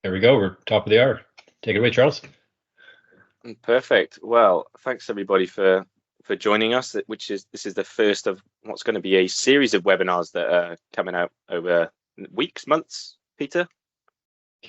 There we go. We're top of the hour. Take it away, Charles. Perfect. Well, thanks everybody for joining us. This is the first of what's going to be a series of webinars that are coming out over weeks, months. Peter,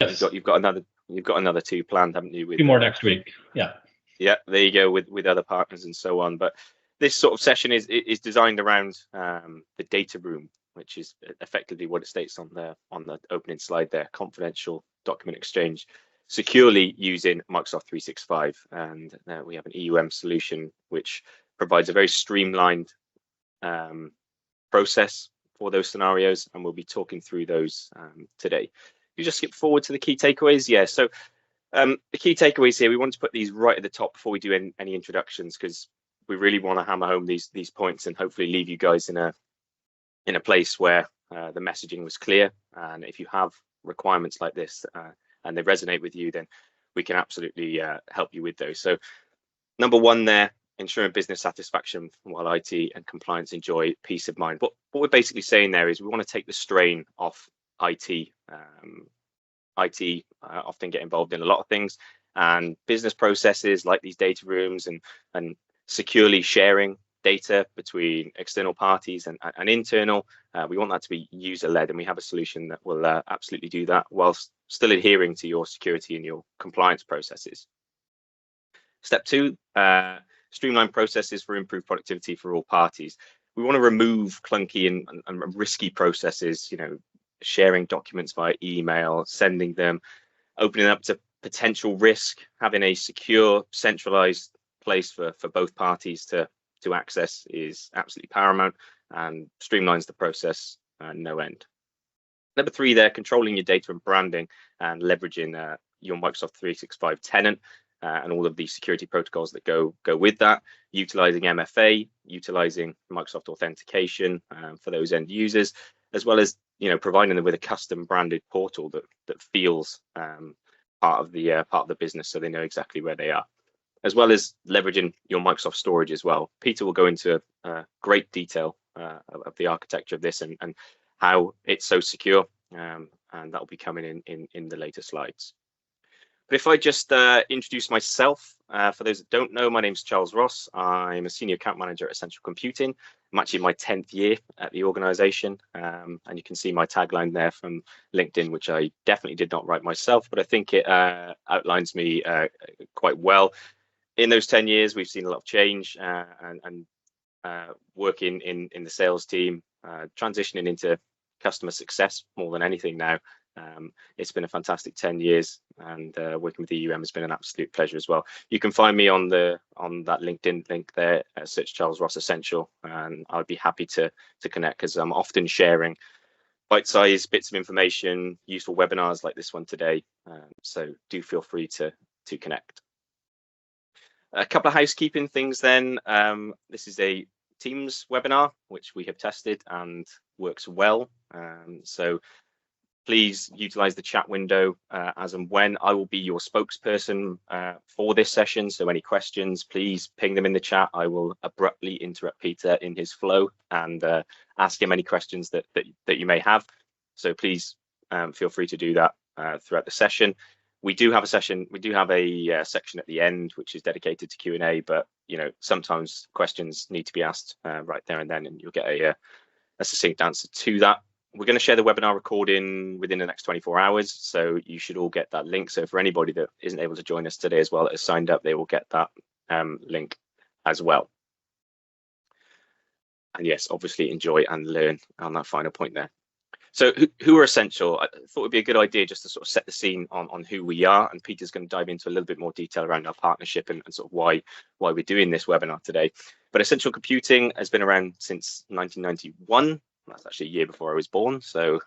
Yes. You've got another two planned, haven't you? With 2 more next week. Yeah. Yeah, there you go, with other partners and so on. But this sort of session is designed around the data room, which is effectively what it states on the opening slide there: confidential document exchange securely using Microsoft 365. And we have an EUM solution which provides a very streamlined process for those scenarios, and we'll be talking through those today. You just skip forward to the key takeaways. Yeah, so the key takeaways here, we want to put these right at the top before we do any introductions, because we really want to hammer home these points and hopefully leave you guys in a place where the messaging was clear. And if you have requirements like this and they resonate with you, then we can absolutely help you with those. So number one there, ensuring business satisfaction while IT and compliance enjoy peace of mind. What we're basically saying there is we want to take the strain off IT. IT often get involved in a lot of things, and business processes like these data rooms and securely sharing data between external parties and internal. We want that to be user-led, and we have a solution that will absolutely do that whilst still adhering to your security and your compliance processes. Step two, streamline processes for improved productivity for all parties. We want to remove clunky and risky processes, sharing documents via email, sending them, opening up to potential risk, having a secure, centralized place for both parties to access is absolutely paramount and streamlines the process no end. Number three there, controlling your data and branding and leveraging your Microsoft 365 tenant and all of the security protocols that go with that, utilizing MFA, utilizing Microsoft authentication for those end users, as well as providing them with a custom branded portal that feels part of the business, so they know exactly where they are, as well as leveraging your Microsoft storage as well. Peter will go into great detail of the architecture of this and how it's so secure, and that will be coming in the later slides. But if I just introduce myself, for those that don't know, my name is Charles Ross. I'm a senior account manager at Essential Computing. I'm actually in my 10th year at the organization, and you can see my tagline there from LinkedIn, which I definitely did not write myself, but I think it outlines me quite well. In those 10 years, we've seen a lot of change and working in the sales team, transitioning into customer success more than anything now. It's been a fantastic 10 years, and working with EUM has been an absolute pleasure as well. You can find me on that LinkedIn link there, search Charles Ross Essential, and I'd be happy to connect, because I'm often sharing bite-sized bits of information, useful webinars like this one today. So do feel free to connect. A couple of housekeeping things then. This is a Teams webinar, which we have tested and works well. So please utilize the chat window as and when. I will be your spokesperson for this session. So any questions, please ping them in the chat. I will abruptly interrupt Peter in his flow and ask him any questions that you may have. So please feel free to do that throughout the session. We do have a section at the end which is dedicated to Q&A, but sometimes questions need to be asked right there and then, and you'll get a succinct answer to that. We're going to share the webinar recording within the next 24 hours, so you should all get that link. So for anybody that isn't able to join us today as well, that has signed up, they will get that link as well. And yes, obviously enjoy and learn on that final point there. So who are Essential? I thought it'd be a good idea just to sort of set the scene on who we are, and Peter's going to dive into a little bit more detail around our partnership and sort of why we're doing this webinar today. But Essential Computing has been around since 1991. That's actually a year before I was born, so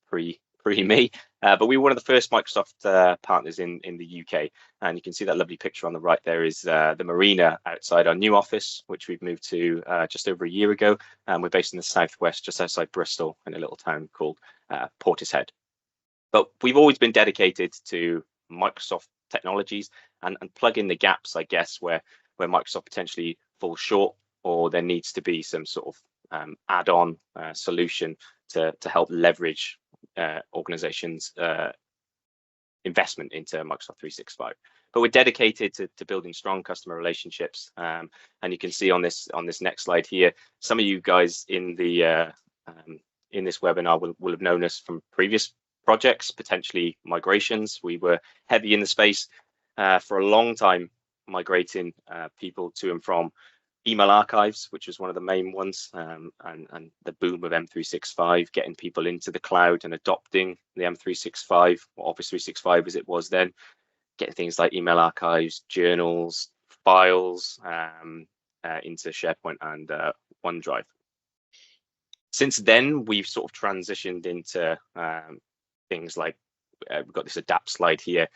pre me. But we were one of the first Microsoft partners in the UK, and you can see that lovely picture on the right there is the marina outside our new office, which we've moved to just over a year ago. And we're based in the southwest, just outside Bristol, in a little town called Portishead. But we've always been dedicated to Microsoft technologies and plugging the gaps, I guess, where Microsoft potentially falls short, or there needs to be some sort of add-on solution to help leverage organizations investment into Microsoft 365. But we're dedicated to building strong customer relationships. And you can see on this next slide here, some of you guys in the in this webinar will have known us from previous projects, potentially migrations. We were heavy in the space for a long time, migrating people to and from email archives, which was one of the main ones, and the boom of M365, getting people into the cloud and adopting the M365, or Office 365 as it was then, getting things like email archives, journals, files into SharePoint and OneDrive. Since then, we've sort of transitioned into things like, we've got this adapt slide here.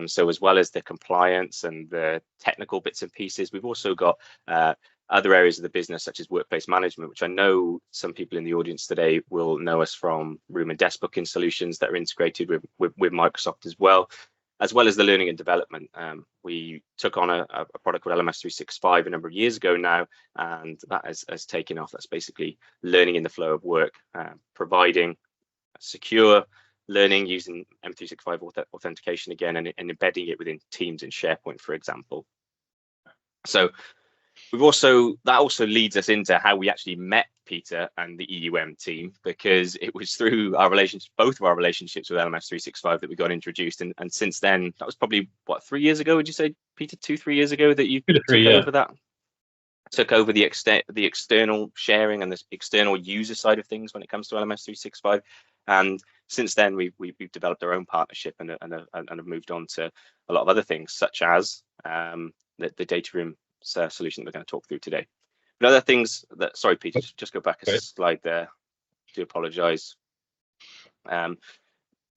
So as well as the compliance and the technical bits and pieces, we've also got other areas of the business, such as workplace management, which I know some people in the audience today will know us from room and desk booking solutions that are integrated with Microsoft as well as the learning and development. We took on a product called LMS 365 a number of years ago now, and that has taken off. That's basically learning in the flow of work, providing secure learning using M365 authentication again, and embedding it within Teams and SharePoint, for example. So that also leads us into how we actually met Peter and the EUM team, because it was through our relationship, both of our relationships with LMS 365, that we got introduced. And since then, that was probably, what, 3 years ago, would you say, Peter, 2-3 years ago that you took over the external sharing and the external user side of things when it comes to LMS 365. And since then, we've developed our own partnership and have moved on to a lot of other things, such as the data room solution that we're going to talk through today. But other things that, sorry, Peter, just go back a slide there. I do apologize. The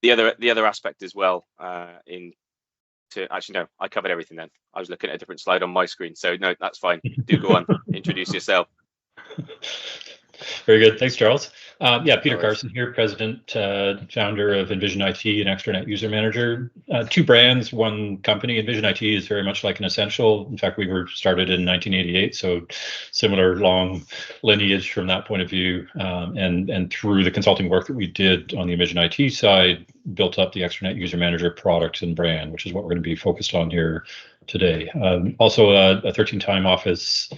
other aspect as well, actually, no, I covered everything then. I was looking at a different slide on my screen. So no, that's fine. Do go on, introduce yourself. Very good. Thanks, Charles. Peter Carson here, president, founder of Envision IT and Extranet User Manager. Two brands, one company. Envision IT is very much like an essential. In fact, we were started in 1988, so similar long lineage from that point of view. And through the consulting work that we did on the Envision IT side, built up the Extranet User Manager product and brand, which is what we're going to be focused on here today. Also a 13-time Office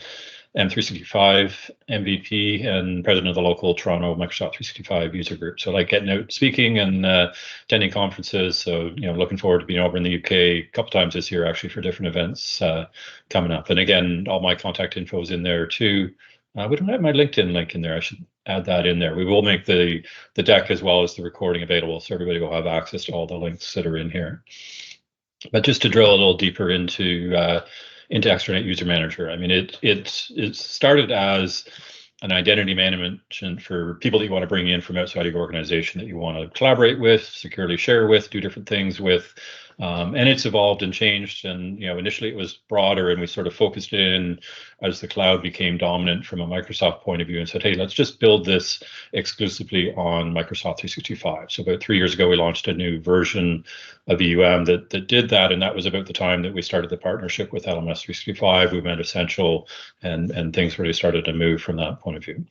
M365 MVP and president of the local Toronto Microsoft 365 user group. So I like getting out speaking and attending conferences. So, looking forward to being over in the UK a couple times this year, actually, for different events coming up. And again, all my contact info is in there too. We don't have my LinkedIn link in there. I should add that in there. We will make the deck as well as the recording available, so everybody will have access to all the links that are in here. But just to drill a little deeper into Extranet User Manager. I mean, it started as an identity management for people that you want to bring in from outside your organization, that you want to collaborate with, securely share with, do different things with. And it's evolved and changed. And initially it was broader, and we sort of focused in as the cloud became dominant from a Microsoft point of view, and said, hey, let's just build this exclusively on Microsoft 365. So about 3 years ago, we launched a new version of EUM that did that, and that was about the time that we started the partnership with LMS 365. We went essential, and things really started to move from that point of view.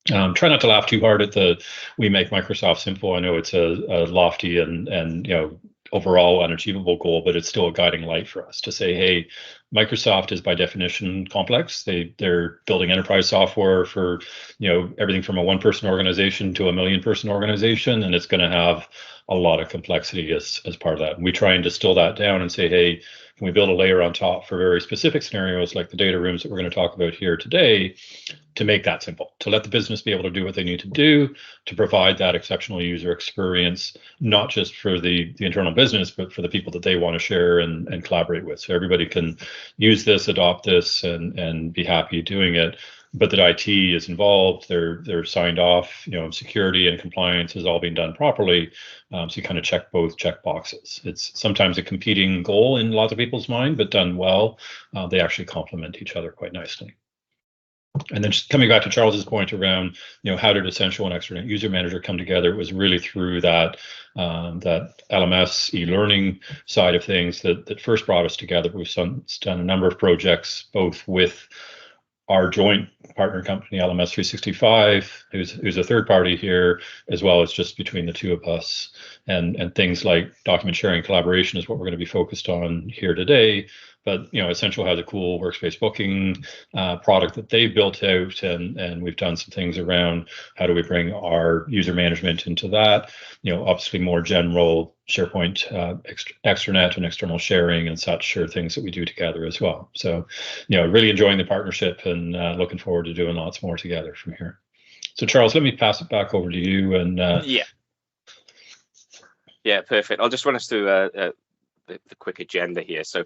Try not to laugh too hard at we make Microsoft simple. I know it's a lofty and overall unachievable goal, but it's still a guiding light for us to say, hey, Microsoft is by definition complex. They're building enterprise software for everything from a one-person organization to a million-person organization, and it's going to have a lot of complexity as part of that. And we try and distill that down and say, hey, can we build a layer on top for very specific scenarios like the data rooms that we're going to talk about here today, to make that simple, to let the business be able to do what they need to do, to provide that exceptional user experience, not just for the internal business, but for the people that they want to share and collaborate with. So everybody can use this, adopt this, and be happy doing it. But that IT is involved, they're signed off, security and compliance is all being done properly. So you kind of check both check boxes. It's sometimes a competing goal in lots of people's mind, but done well, they actually complement each other quite nicely. And then just coming back to Charles's point around, how did Essential and Extranet User Manager come together? It was really through that LMS e-learning side of things that first brought us together. We've done a number of projects, both with our joint partner company, LMS 365, who's a third party here, as well as just between the two of us. And things like document sharing collaboration is what we're going to be focused on here today. But Essential has a cool workspace booking product that they've built out, and we've done some things around how do we bring our user management into that. Obviously more general SharePoint extranet and external sharing and such are things that we do together as well. So, really enjoying the partnership and looking forward to doing lots more together from here. So, Charles, let me pass it back over to you. And yeah, perfect. I'll just run us through the quick agenda here. So,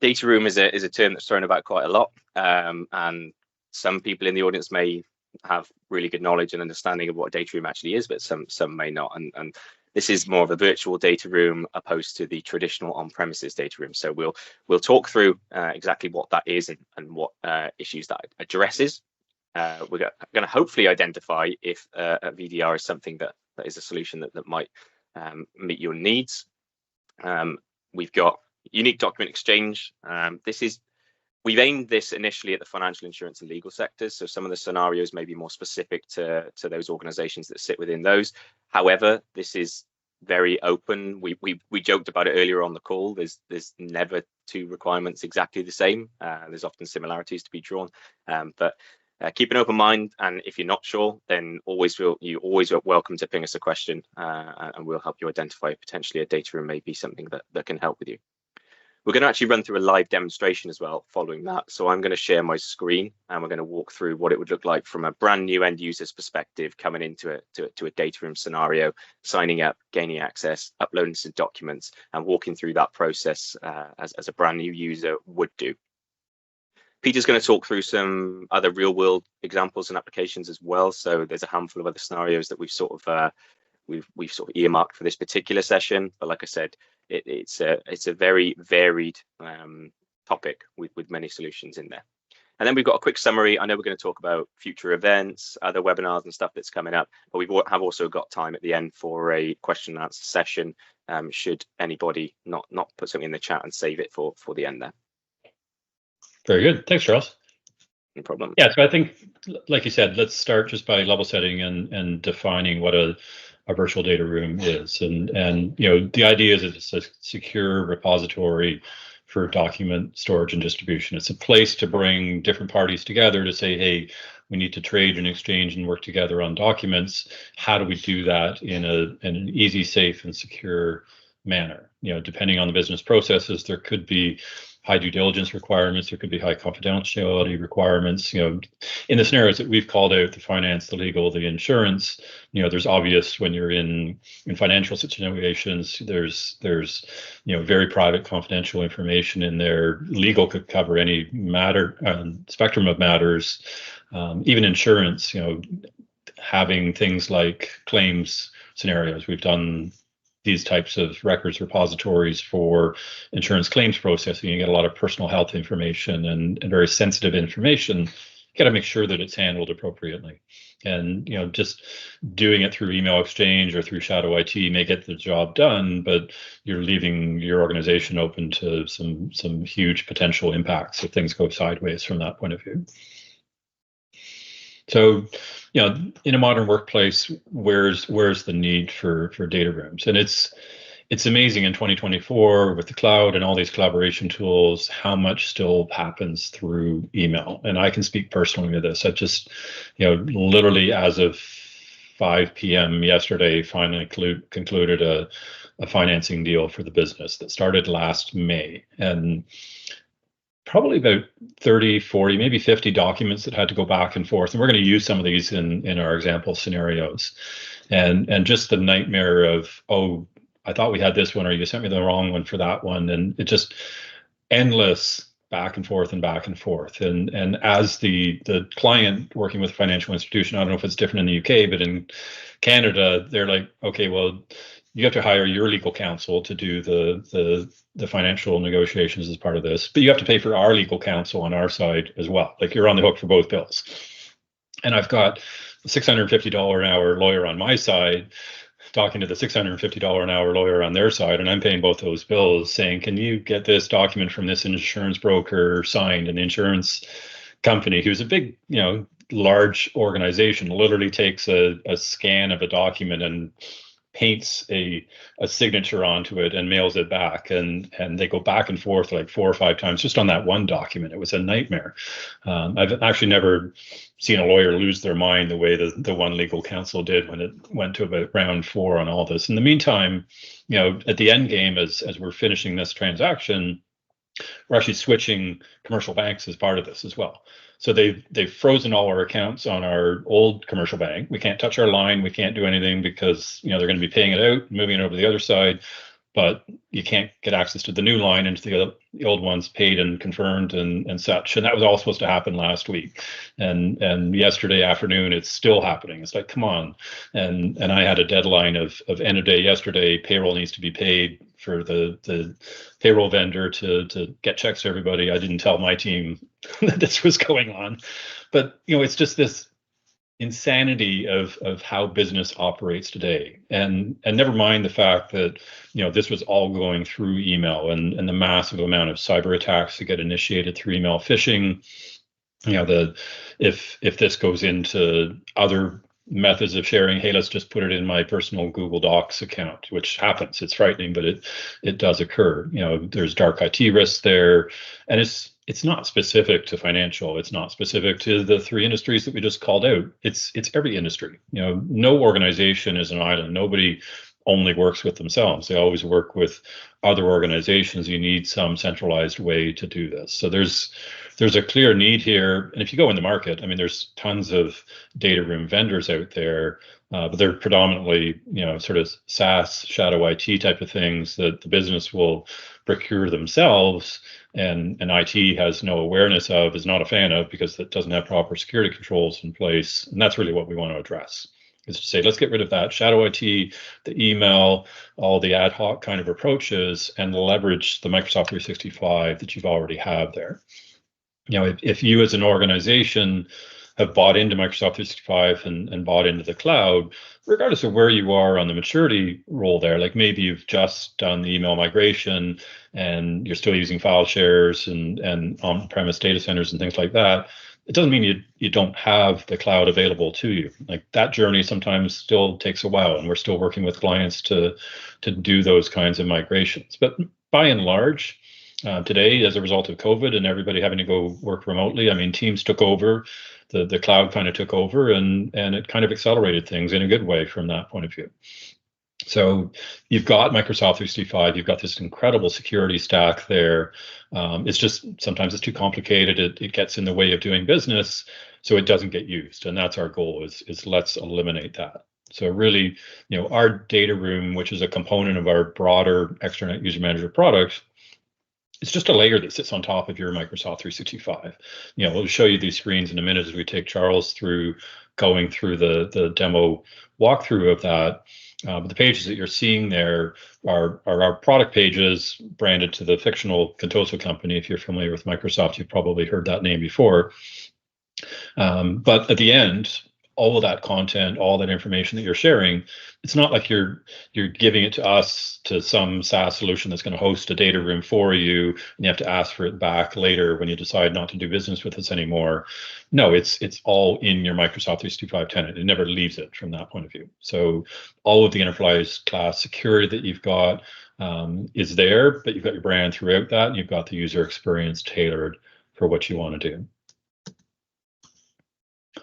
data room is a term that's thrown about quite a lot, and some people in the audience may have really good knowledge and understanding of what a data room actually is, but some may not. And this is more of a virtual data room opposed to the traditional on-premises data room. So we'll talk through exactly what that is and what issues that addresses. We're going to hopefully identify if a VDR is something that is a solution that might meet your needs. We've got unique document exchange. We've aimed this initially at the financial, insurance, and legal sectors. So some of the scenarios may be more specific to those organizations that sit within those. However, this is very open. We joked about it earlier on the call. There's never two requirements exactly the same. There's often similarities to be drawn, but keep an open mind. And if you're not sure, then you always are welcome to ping us a question, and we'll help you identify potentially a data room may be something that can help with you. We're going to actually run through a live demonstration as well following that. So I'm going to share my screen and we're going to walk through what it would look like from a brand new end user's perspective, coming into a data room scenario, signing up, gaining access, uploading some documents, and walking through that process as a brand new user would do. Peter's going to talk through some other real world examples and applications as well. So there's a handful of other scenarios that we've sort of earmarked for this particular session. But like I said, it's a very varied topic with many solutions in there. And then we've got a quick summary. I know we're going to talk about future events, other webinars and stuff that's coming up, but we have also got time at the end for a question and answer session, should anybody not put something in the chat and save it for the end there. Very good. Thanks, Charles. No problem. Yeah, so I think, like you said, let's start just by level setting and defining what a virtual data room is. And the idea is it's a secure repository for document storage and distribution. It's a place to bring different parties together to say, hey, we need to trade and exchange and work together on documents. How do we do that in an easy, safe, and secure manner? Depending on the business processes, there could be high due diligence requirements, there could be high confidentiality requirements. In the scenarios that we've called out, the finance, the legal, the insurance, there's obvious when you're in financial situations, there's very private confidential information in there. Legal could cover any matter, spectrum of matters, even insurance, having things like claims scenarios. We've done these types of records repositories for insurance claims processing. You get a lot of personal health information and very sensitive information. You got to make sure that it's handled appropriately. And just doing it through email exchange or through shadow IT may get the job done, but you're leaving your organization open to some huge potential impacts if things go sideways from that point of view. So, in a modern workplace, where's the need for data rooms? And it's amazing in 2024 with the cloud and all these collaboration tools, how much still happens through email. And I can speak personally to this. I just, literally as of 5 p.m. yesterday, finally concluded a financing deal for the business that started last May. And probably about 30, 40, maybe 50 documents that had to go back and forth. And we're going to use some of these in our example scenarios. And just the nightmare of, oh, I thought we had this one, or you sent me the wrong one for that one. And it just endless back and forth and back and forth. And as the client working with a financial institution, I don't know if it's different in the UK, but in Canada, they're like, okay, well, you have to hire your legal counsel to do the financial negotiations as part of this, but you have to pay for our legal counsel on our side as well. Like, you're on the hook for both bills. And I've got a $650 an hour lawyer on my side talking to the $650 an hour lawyer on their side, and I'm paying both those bills, saying, can you get this document from this insurance broker signed? And the insurance company who's a big, large organization, literally takes a scan of a document and paints a signature onto it and mails it back, and they go back and forth like 4 or 5 times just on that one document. It was a nightmare. I've actually never seen a lawyer lose their mind the way the one legal counsel did when it went to about round 4 on all this. In the meantime, at the end game, as we're finishing this transaction, we're actually switching commercial banks as part of this as well. So they've frozen all our accounts on our old commercial bank. We can't touch our line. We can't do anything because they're going to be paying it out, moving it over to the other side. But you can't get access to the new line until the old one's paid and confirmed and such. And that was all supposed to happen last week. And yesterday afternoon, it's still happening. It's like, come on. And I had a deadline of end of day yesterday. Payroll needs to be paid for the payroll vendor to get checks to everybody. I didn't tell my team that this was going on. But, it's just this insanity of how business operates today, and never mind the fact that this was all going through email, and the massive amount of cyber attacks that get initiated through email phishing. If this goes into other methods of sharing, hey, let's just put it in my personal Google Docs account, which happens. It's frightening, but it does occur. There's dark IT risks there, and it's not specific to financial. It's not specific to the 3 industries that we just called out. It's every industry. No organization is an island. Nobody only works with themselves. They always work with other organizations. You need some centralized way to do this. So there's a clear need here. And if you go in the market, there's tons of data room vendors out there, but they're predominantly, sort of SaaS, shadow IT type of things that the business will procure themselves, and IT has no awareness of, is not a fan of, because it doesn't have proper security controls in place. And that's really what we want to address, is to say, let's get rid of that shadow IT, the email, all the ad hoc kind of approaches, and leverage the Microsoft 365 that you've already have there. If you as an organization have bought into Microsoft 365 and bought into the cloud, regardless of where you are on the maturity role there, like maybe you've just done the email migration and you're still using file shares and on-premise data centers and things like that, it doesn't mean you don't have the cloud available to you. Like, that journey sometimes still takes a while, and we're still working with clients to do those kinds of migrations. But by and large, today, as a result of COVID and everybody having to go work remotely, Teams took over, the cloud kind of took over, and it kind of accelerated things in a good way from that point of view. So you've got Microsoft 365, you've got this incredible security stack there. It's just, sometimes it's too complicated. It gets in the way of doing business, so it doesn't get used. And that's our goal, is let's eliminate that. So really, our data room, which is a component of our broader Extranet User Manager product, it's just a layer that sits on top of your Microsoft 365. We'll show you these screens in a minute as we take Charles through going through the demo walkthrough of that. But the pages that you're seeing there are our product pages branded to the fictional Contoso company. If you're familiar with Microsoft, you've probably heard that name before. But at the end, all of that content, all that information that you're sharing, it's not like you're giving it to us, to some SaaS solution that's going to host a data room for you, and you have to ask for it back later when you decide not to do business with us anymore. No, it's all in your Microsoft 365 tenant. It never leaves it from that point of view. So all of the enterprise class security that you've got is there, but you've got your brand throughout that, and you've got the user experience tailored for what you want to do.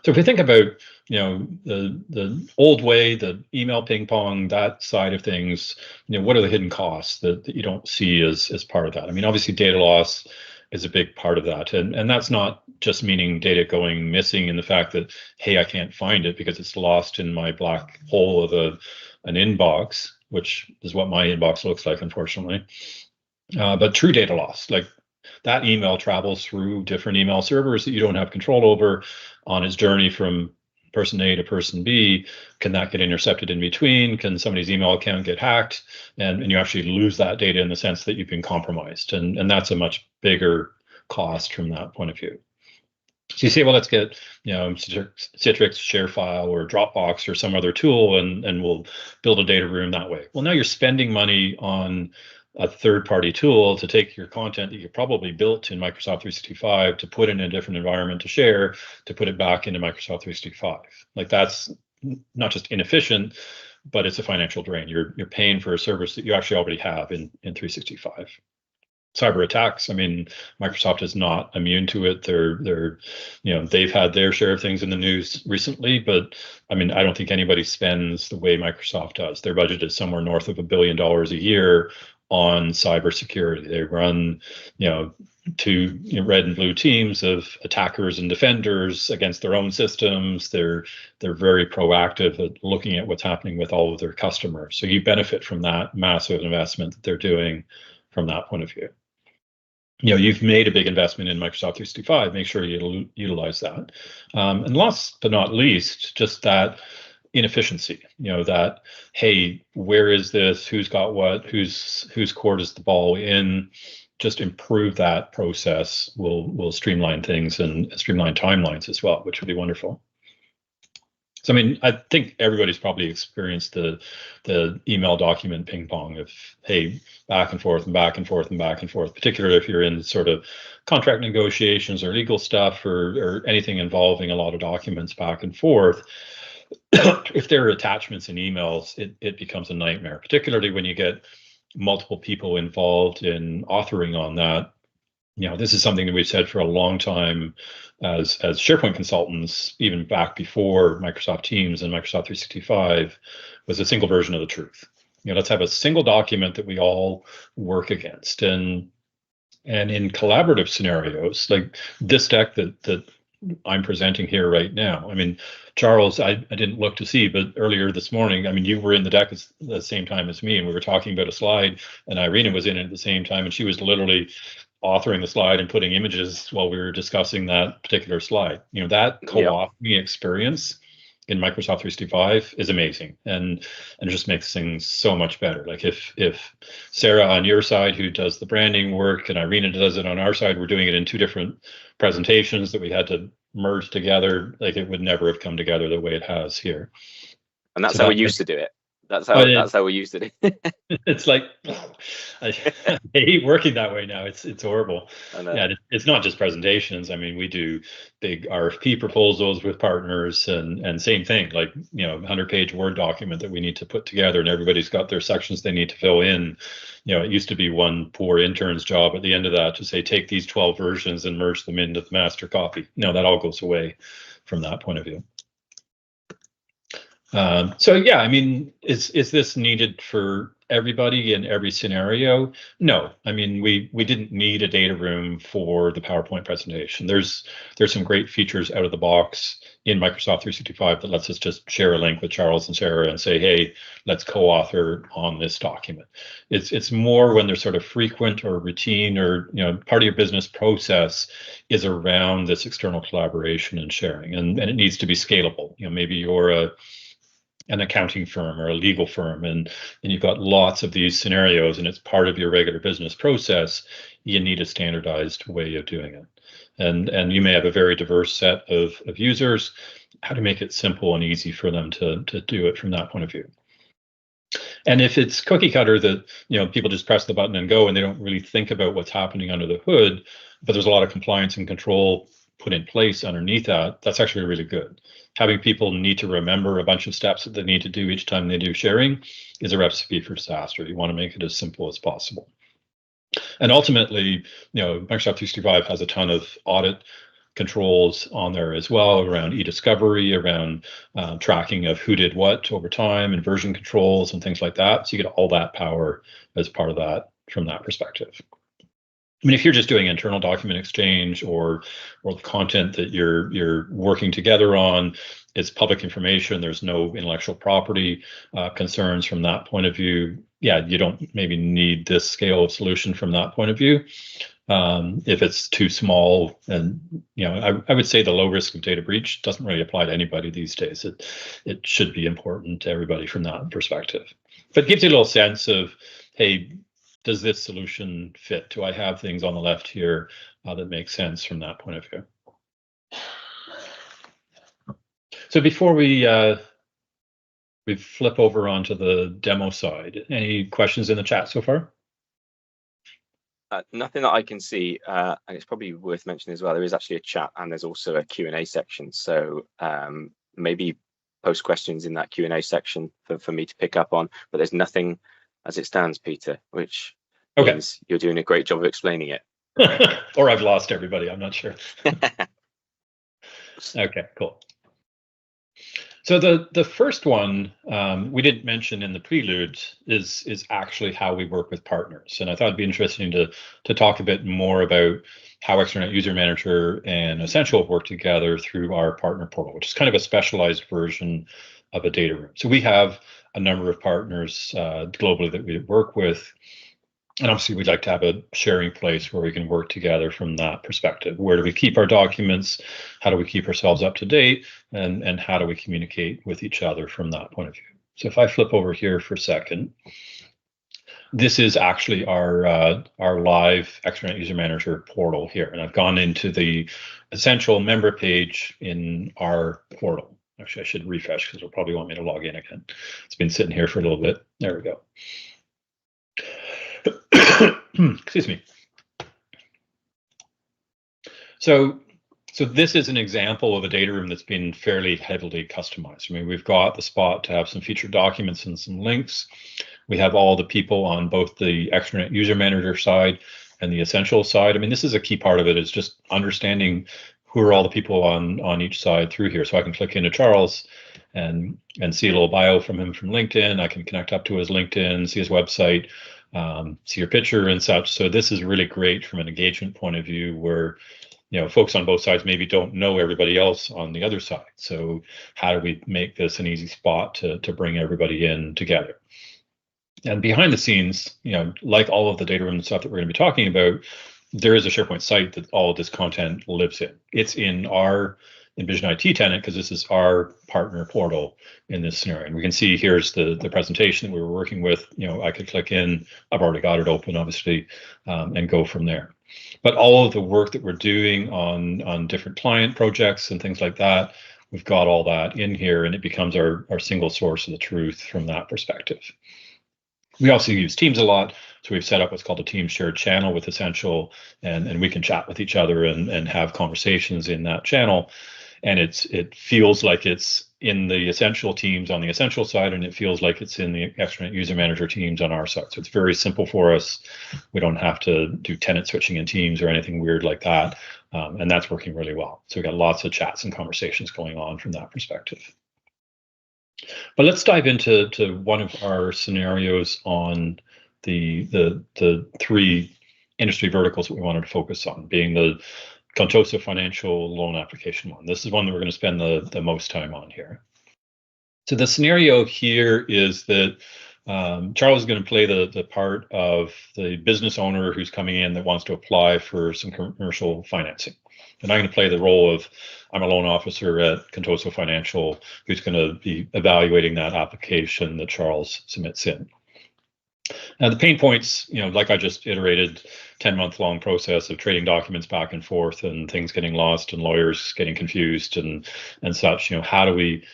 So if we think about, the old way, the email ping pong, that side of things, what are the hidden costs that you don't see as part of that? Obviously data loss is a big part of that. And that's not just meaning data going missing in the fact that, hey, I can't find it because it's lost in my black hole of an inbox, which is what my inbox looks like, unfortunately. But true data loss, like that email travels through different email servers that you don't have control over on its journey from person A to person B. Can that get intercepted in between? Can somebody's email account get hacked? And you actually lose that data in the sense that you've been compromised. And that's a much bigger cost from that point of view. So you say, well, let's get Citrix, ShareFile, or Dropbox, or some other tool, and we'll build a data room that way. Well, now you're spending money on a third-party tool to take your content that you probably built in Microsoft 365 to put in a different environment to share, to put it back into Microsoft 365. Like, that's not just inefficient, but it's a financial drain. You're paying for a service that you actually already have in 365. Cyber attacks, I mean, Microsoft is not immune to it. They've had their share of things in the news recently, but I mean, I don't think anybody spends the way Microsoft does. Their budget is somewhere north of $1 billion a year on cybersecurity. They run, two red and blue teams of attackers and defenders against their own systems. They're very proactive at looking at what's happening with all of their customers. So you benefit from that massive investment that they're doing from that point of view. You've made a big investment in Microsoft 365. Make sure you utilize that. And last but not least, just that inefficiency. That, hey, where is this? Who's got what? Whose court is the ball in? Just improve that process. Will streamline things and streamline timelines as well, which would be wonderful. So, I mean, I think everybody's probably experienced the email document ping pong of, hey, back and forth and back and forth and back and forth, particularly if you're in sort of contract negotiations or legal stuff or anything involving a lot of documents back and forth. If there are attachments in emails, it becomes a nightmare, particularly when you get multiple people involved in authoring on that. This is something that we've said for a long time as SharePoint consultants, even back before Microsoft Teams and Microsoft 365 was a single version of the truth. Let's have a single document that we all work against. And in collaborative scenarios, like this deck that I'm presenting here right now. I mean, Charles, I didn't look to see, but earlier this morning, I mean, you were in the deck at the same time as me, and we were talking about a slide, and Irina was in it at the same time, and she was literally authoring the slide and putting images while we were discussing that particular slide. That co-authoring experience in Microsoft 365 is amazing, and it just makes things so much better. Like if Sarah on your side, who does the branding work, and Irina does it on our side, we're doing it in two different presentations that we had to merge together, like it would never have come together the way it has here. And that's how we used to do it. That's how we used to do it. It's like, I hate working that way now. It's horrible. Yeah, it's not just presentations. I mean, we do big RFP proposals with partners, and same thing, like 100-page Word document that we need to put together, and everybody's got their sections they need to fill in. It used to be one poor intern's job at the end of that to say, take these 12 versions and merge them into the master copy. That all goes away from that point of view. So yeah, I mean, is this needed for everybody in every scenario? No, I mean, we didn't need a data room for the PowerPoint presentation. There's some great features out of the box in Microsoft 365 that lets us just share a link with Charles and Sarah and say, hey, let's co-author on this document. It's more when there's sort of frequent or routine or part of your business process is around this external collaboration and sharing, and it needs to be scalable. Maybe you're an accounting firm or a legal firm, and you've got lots of these scenarios, and it's part of your regular business process. You need a standardized way of doing it, and you may have a very diverse set of users. How to make it simple and easy for them to do it from that point of view. And if it's cookie cutter that people just press the button and go, and they don't really think about what's happening under the hood, but there's a lot of compliance and control put in place underneath that, that's actually really good. Having people need to remember a bunch of steps that they need to do each time they do sharing is a recipe for disaster. You want to make it as simple as possible. And ultimately, Microsoft 365 has a ton of audit controls on there as well around e-discovery, around tracking of who did what over time, and version controls and things like that. So you get all that power as part of that from that perspective. I mean, if you're just doing internal document exchange or the content that you're working together on, it's public information. There's no intellectual property concerns from that point of view. Yeah, you don't maybe need this scale of solution from that point of view. If it's too small, and I would say the low risk of data breach doesn't really apply to anybody these days. It should be important to everybody from that perspective. But it gives you a little sense of, hey, does this solution fit? Do I have things on the left here that make sense from that point of view? So before we flip over onto the demo side, any questions in the chat so far? Nothing that I can see, and it's probably worth mentioning as well, there is actually a chat and there's also a Q&A section. So maybe post questions in that Q&A section for me to pick up on, but there's nothing as it stands, Peter, which means you're doing a great job of explaining it. Or I've lost everybody, I'm not sure. Okay, cool. So the first one we didn't mention in the prelude is actually how we work with partners, and I thought it'd be interesting to talk a bit more about how Extranet User Manager and Essential work together through our partner portal, which is kind of a specialized version of a data room. So we have a number of partners globally that we work with. And obviously, we'd like to have a sharing place where we can work together from that perspective. Where do we keep our documents? How do we keep ourselves up to date? And how do we communicate with each other from that point of view? So if I flip over here for a second, this is actually our live Extranet User Manager portal here. And I've gone into the Essential member page in our portal. Actually, I should refresh because it'll probably want me to log in again. It's been sitting here for a little bit. There we go. Excuse me. So this is an example of a data room that's been fairly heavily customized. I mean, we've got the spot to have some featured documents and some links. We have all the people on both the Extranet User Manager side and the Essential side. I mean, this is a key part of it, is just understanding who are all the people on each side through here. So I can click into Charles and see a little bio from him from LinkedIn. I can connect up to his LinkedIn, see his website, see your picture and such. So this is really great from an engagement point of view, where folks on both sides maybe don't know everybody else on the other side. So how do we make this an easy spot to bring everybody in together? And behind the scenes, like all of the data room stuff that we're going to be talking about, there is a SharePoint site that all of this content lives in. It's in our Envision IT tenant because this is our partner portal in this scenario. And we can see here's the presentation that we were working with. I could click in. I've already got it open, obviously, and go from there. But all of the work that we're doing on different client projects and things like that, we've got all that in here, and it becomes our single source of the truth from that perspective. We also use Teams a lot, so we've set up what's called a Teams shared channel with Essential, and we can chat with each other and have conversations in that channel. And it feels like it's in the Essential teams on the Essential side, and it feels like it's in the Extranet User Manager teams on our side. So it's very simple for us. We don't have to do tenant switching in Teams or anything weird like that, and that's working really well. So we've got lots of chats and conversations going on from that perspective. But let's dive into one of our scenarios on the three industry verticals that we wanted to focus on, being the Contoso financial loan application one. This is one that we're going to spend the most time on here. So the scenario here is that Charles is going to play the part of the business owner who's coming in that wants to apply for some commercial financing. And I'm going to play the role of, I'm a loan officer at Contoso Financial who's going to be evaluating that application that Charles submits in. Now, the pain points, like I just iterated, 10-month-long process of trading documents back and forth and things getting lost and lawyers getting confused and such. How do we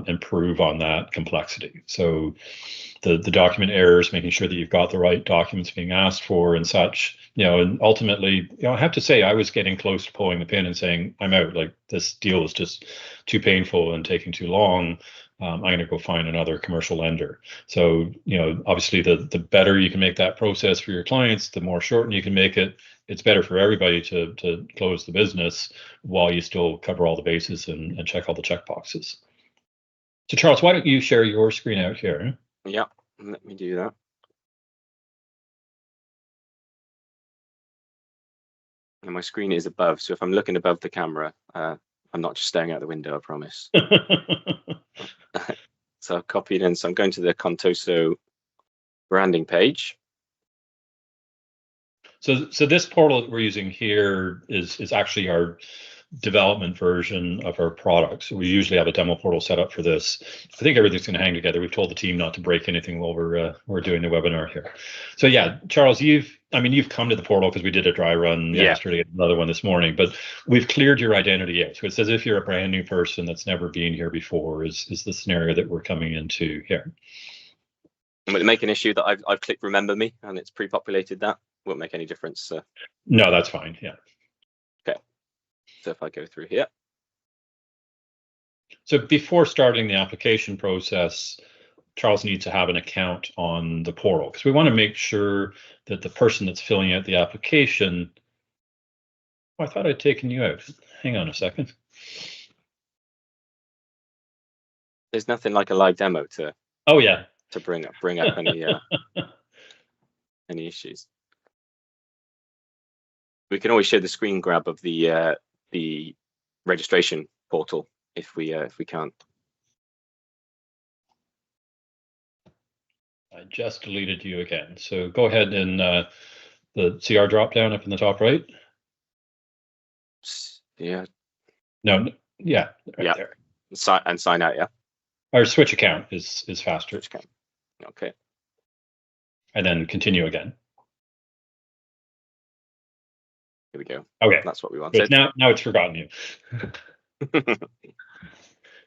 improve on that complexity? So the document errors, making sure that you've got the right documents being asked for and such. And ultimately, I have to say, I was getting close to pulling the pin and saying, I'm out. Like, this deal is just too painful and taking too long. I'm going to go find another commercial lender. So, obviously, the better you can make that process for your clients, the more shortened you can make it. It's better for everybody to close the business while you still cover all the bases and check all the check boxes. So, Charles, why don't you share your screen out here? Yeah, let me do that. And my screen is above, so if I'm looking above the camera, I'm not just staring out the window, I promise. So I'll copy it in. So I'm going to the Contoso branding page. So this portal that we're using here is actually our development version of our product. So we usually have a demo portal set up for this. I think everything's going to hang together. We've told the team not to break anything while we're doing the webinar here. So yeah, Charles, you've come to the portal because we did a dry run yesterday, another one this morning, but we've cleared your identity out. So it's as if you're a brand new person that's never been here before is the scenario that we're coming into here. I'm going to make an issue that I've clicked remember me and it's pre-populated that. won't make any difference. No, that's fine. Yeah. Okay. So if I go through here. So before starting the application process, Charles needs to have an account on the portal because we want to make sure that the person that's filling out the application. Oh, I thought I'd taken you out. Hang on a second. There's nothing like a live demo to. Oh yeah. To bring up any any issues. We can always show the screen grab of the registration portal if we can't. I just deleted you again. So go ahead and the CR drop down up in the top right. Yeah. No. Yeah. Right there. And sign out. Yeah. Our switch account is faster. Switch account. Okay. And then continue again. Here we go. Okay. That's what we wanted. Now it's forgotten you.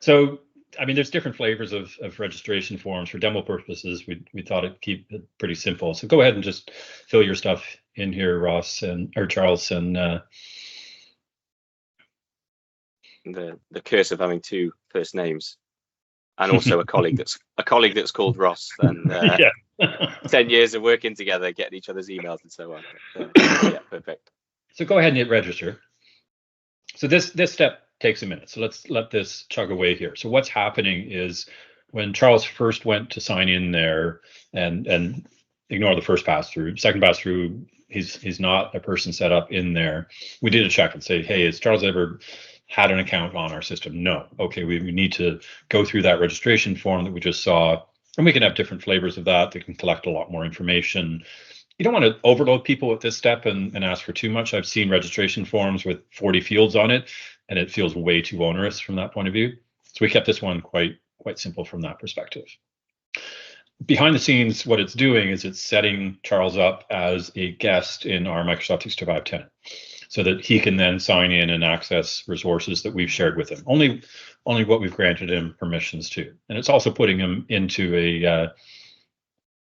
So, I mean, there's different flavors of registration forms. For demo purposes, we thought it'd keep it pretty simple. So go ahead and just fill your stuff in here, Ross or Charles, and the curse of having two first names, and also a colleague that's called Ross, and 10 years of working together, getting each other's emails and so on. Yeah, perfect. So go ahead and hit register. So this step takes a minute. So let's let this chug away here. So what's happening is when Charles first went to sign in there and ignore the first pass through, second pass through, he's not a person set up in there. We did a check and say, hey, has Charles ever had an account on our system? No. Okay, we need to go through that registration form that we just saw, and we can have different flavors of that can collect a lot more information. You don't want to overload people at this step and ask for too much. I've seen registration forms with 40 fields on it, and it feels way too onerous from that point of view. So we kept this one quite simple from that perspective. Behind the scenes, what it's doing is it's setting Charles up as a guest in our Microsoft 365 tenant, so that he can then sign in and access resources that we've shared with him. Only what we've granted him permissions to. And it's also putting him into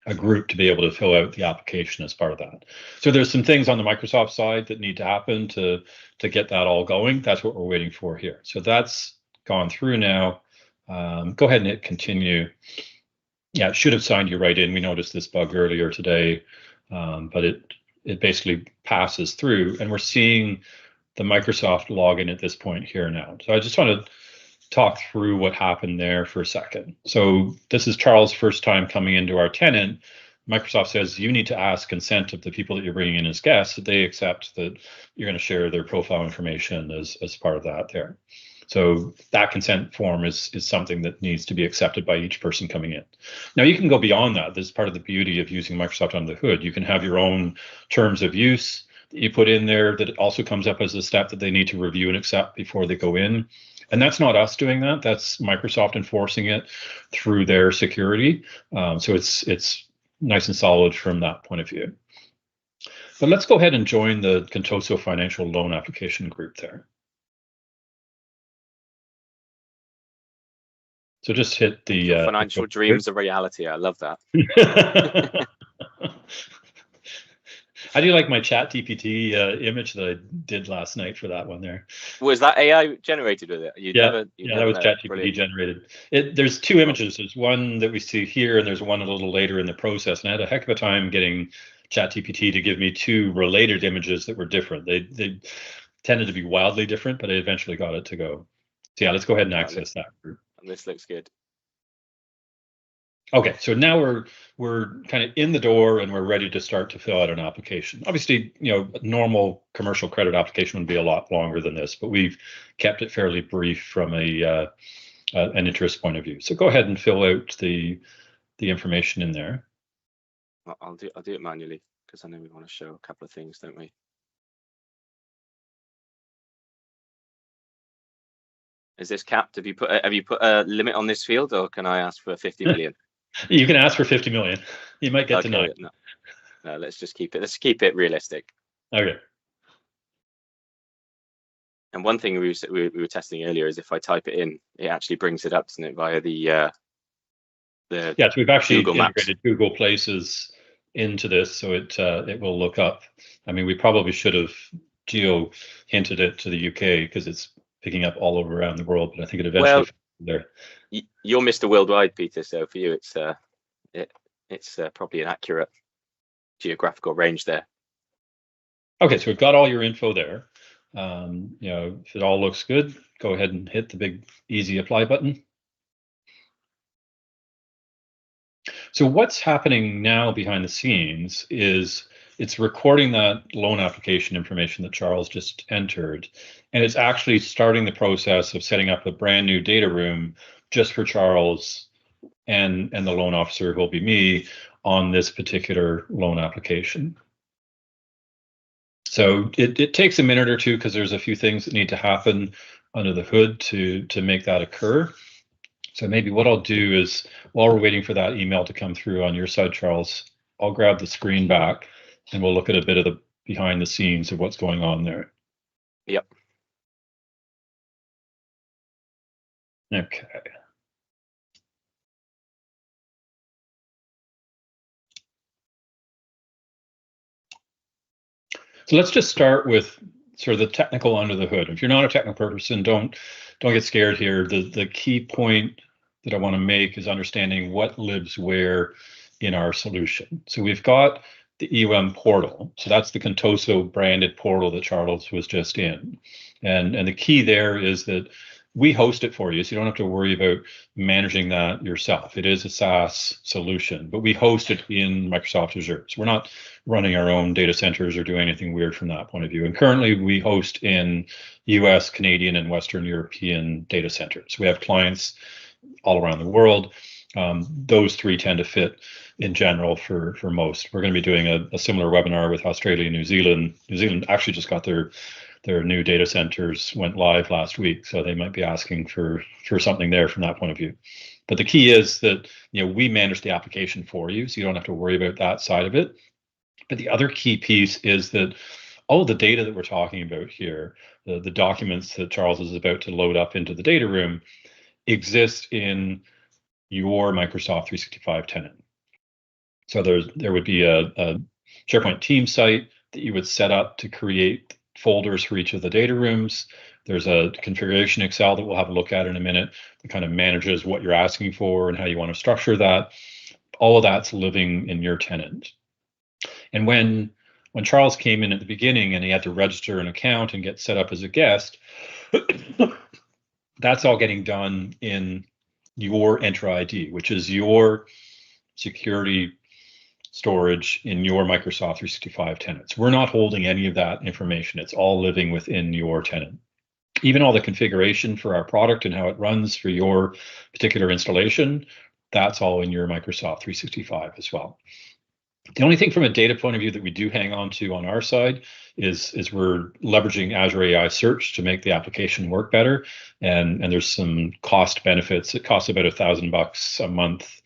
a group to be able to fill out the application as part of that. So there's some things on the Microsoft side that need to happen to get that all going. That's what we're waiting for here. So that's gone through now. Go ahead and hit continue. Yeah, it should have signed you right in. We noticed this bug earlier today, but it basically passes through, and we're seeing the Microsoft login at this point here now. So I just want to talk through what happened there for a second. So this is Charles' first time coming into our tenant. Microsoft says you need to ask consent of the people that you're bringing in as guests, that they accept that you're going to share their profile information as part of that there. So that consent form is something that needs to be accepted by each person coming in. Now you can go beyond that. This is part of the beauty of using Microsoft under the hood. You can have your own terms of use that you put in there that also comes up as a step that they need to review and accept before they go in. And that's not us doing that. That's Microsoft enforcing it through their security. So it's nice and solid from that point of view. But let's go ahead and join the Contoso Financial Loan Application group there. So just hit the financial dreams of reality. I love that. How do you like my ChatGPT image that I did last night for that one there? Was that AI generated with it? That was ChatGPT generated. There's two images. There's one that we see here, and there's one a little later in the process. And I had a heck of a time getting ChatGPT to give me two related images that were different. They tended to be wildly different, but I eventually got it to go. So yeah, let's go ahead and access that group. This looks good. Okay, so now we're kind of in the door and we're ready to start to fill out an application. Obviously, a normal commercial credit application would be a lot longer than this, but we've kept it fairly brief from an interest point of view. So go ahead and fill out the information in there. I'll do it manually because I know we want to show a couple of things, don't we? Is this capped? Have you put a limit on this field, or can I ask for 50 million? You can ask for 50 million. You might get denied. No, let's just keep it. Let's keep it realistic. Okay. And one thing we were testing earlier is if I type it in, it actually brings it up, doesn't it, via the so we've actually Google integrated Google Places into this, so it will look up. I mean, we probably should have geo hinted it to the UK because it's picking up all over around the world, but I think it eventually there. You're Mr. Worldwide, Peter, so for you it's probably an accurate geographical range there. Okay, so we've got all your info there. If it all looks good, go ahead and hit the big easy apply button. So what's happening now behind the scenes is it's recording that loan application information that Charles just entered, and it's actually starting the process of setting up a brand new data room just for Charles and the loan officer, who will be me, on this particular loan application. So it takes a minute or two because there's a few things that need to happen under the hood to make that occur. So maybe what I'll do is, while we're waiting for that email to come through on your side, Charles, I'll grab the screen back and we'll look at a bit of the behind the scenes of what's going on there. Yep. Okay. So let's just start with sort of the technical under the hood. If you're not a technical person, don't get scared here. The key point that I want to make is understanding what lives where in our solution. So we've got the EUM portal. So that's the Contoso branded portal that Charles was just in. And the key there is that we host it for you, so you don't have to worry about managing that yourself. It is a SaaS solution, but we host it in Microsoft Azure. So we're not running our own data centers or doing anything weird from that point of view. And currently we host in US, Canadian, and Western European data centers. We have clients all around the world. Those three tend to fit in general for most. We're going to be doing a similar webinar with Australia and New Zealand. New Zealand actually just got their new data centers went live last week, so they might be asking for something there from that point of view. But the key is that we manage the application for you, so you don't have to worry about that side of it. But the other key piece is that all of the data that we're talking about here, the documents that Charles is about to load up into the data room, exist in your Microsoft 365 tenant. So there would be a SharePoint team site that you would set up to create folders for each of the data rooms. There's a configuration Excel that we'll have a look at in a minute that kind of manages what you're asking for and how you want to structure that. All of that's living in your tenant. And when Charles came in at the beginning and he had to register an account and get set up as a guest, that's all getting done in your Entra ID, which is your security storage in your Microsoft 365 tenants. We're not holding any of that information. It's all living within your tenant. Even all the configuration for our product and how it runs for your particular installation, that's all in your Microsoft 365 as well. The only thing from a data point of view that we do hang on to on our side is we're leveraging Azure AI Search to make the application work better. And there's some cost benefits. It costs about $1,000 a month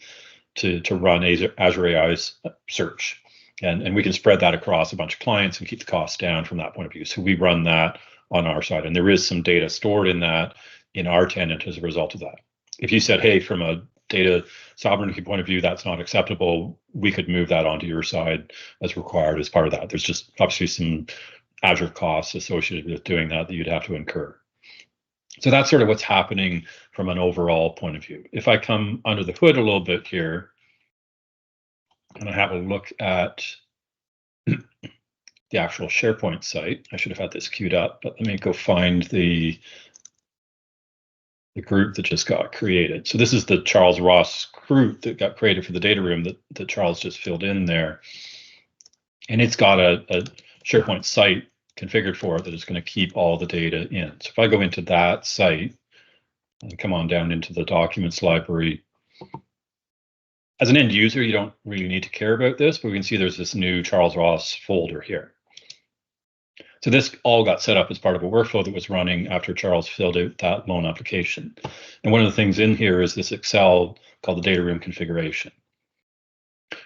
to run Azure AI's search. And we can spread that across a bunch of clients and keep the costs down from that point of view. So we run that on our side. And there is some data stored in that in our tenant as a result of that. If you said, hey, from a data sovereignty point of view, that's not acceptable, we could move that onto your side as required as part of that. There's just obviously some Azure costs associated with doing that you'd have to incur. So that's sort of what's happening from an overall point of view. If I come under the hood a little bit here, and I have a look at the actual SharePoint site, I should have had this queued up, but let me go find the group that just got created. So this is the Charles Ross group that got created for the data room that Charles just filled in there. And it's got a SharePoint site configured for it that is going to keep all the data in. So if I go into that site and come on down into the documents library, as an end user, you don't really need to care about this, but we can see there's this new Charles Ross folder here. So this all got set up as part of a workflow that was running after Charles filled out that loan application. And one of the things in here is this Excel called the data room configuration.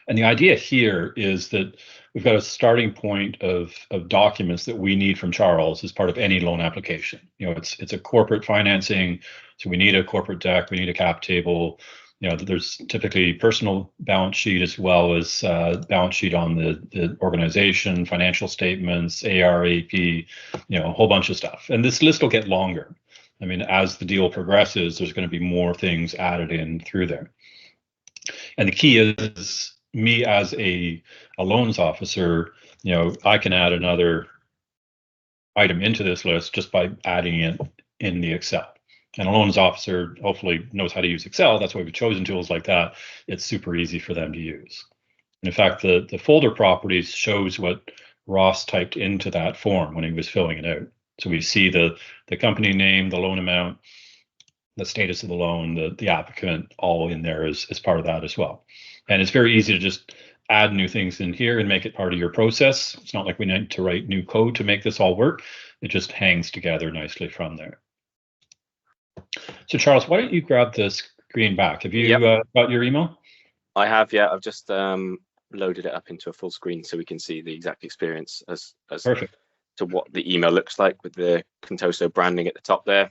And the idea here is that we've got a starting point of documents that we need from Charles as part of any loan application. It's a corporate financing, so we need a corporate deck, we need a cap table, there's typically personal balance sheet as well as balance sheet on the organization, financial statements, AR, AP, a whole bunch of stuff. And this list will get longer. I mean, as the deal progresses, there's going to be more things added in through there. And the key is me as a loans officer, I can add another item into this list just by adding it in the Excel. And a loans officer hopefully knows how to use Excel. That's why we've chosen tools like that. It's super easy for them to use. And in fact, the folder properties shows what Ross typed into that form when he was filling it out. So we see the company name, the loan amount, the status of the loan, the applicant, all in there as part of that as well. And it's very easy to just add new things in here and make it part of your process. It's not like we need to write new code to make this all work. It just hangs together nicely from there. So Charles, why don't you grab the screen back? Have you got your email? I have, yeah. I've just loaded it up into a full screen so we can see the exact experience as Perfect. to what the email looks like with the Contoso branding at the top there.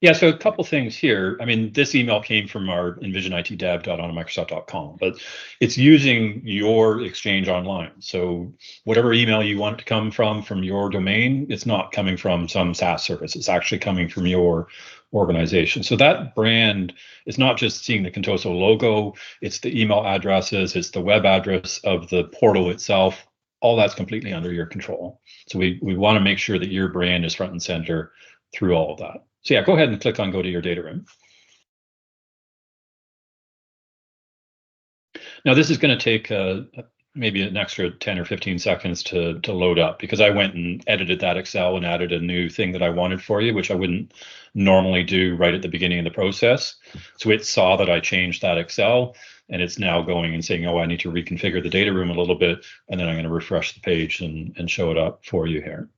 Yeah, so a couple things here. I mean, this email came from our envisionitdev.onmicrosoft.com, but it's using your Exchange Online. So whatever email you want it to come from your domain, it's not coming from some SaaS service. It's actually coming from your organization. So that brand is not just seeing the Contoso logo, it's the email addresses, it's the web address of the portal itself. All that's completely under your control. So we want to make sure that your brand is front and center through all of that. So yeah, go ahead and click on Go to your data room. Now this is going to take maybe an extra 10 or 15 seconds to load up, because I went and edited that Excel and added a new thing that I wanted for you, which I wouldn't normally do right at the beginning of the process. So it saw that I changed that Excel, and it's now going and saying, oh, I need to reconfigure the data room a little bit, and then I'm going to refresh the page and show it up for you here.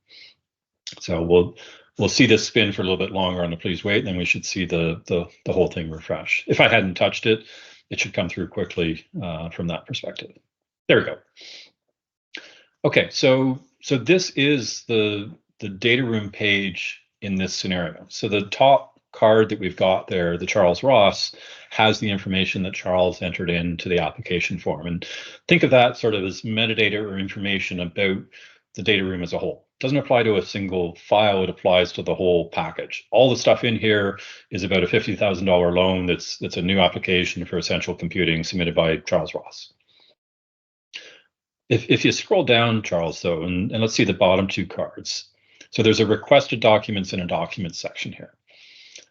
So we'll see this spin for a little bit longer on the please wait, and then we should see the whole thing refresh. If I hadn't touched it, it should come through quickly from that perspective. There we go. Okay, so this is the data room page in this scenario. So the top card that we've got there, the Charles Ross, has the information that Charles entered into the application form. And think of that sort of as metadata or information about the data room as a whole. It doesn't apply to a single file, it applies to the whole package. All the stuff in here is about a $50,000 loan that's a new application for essential computing submitted by Charles Ross. If you scroll down, Charles, though, and let's see the bottom two cards. So there's a requested documents and a documents section here.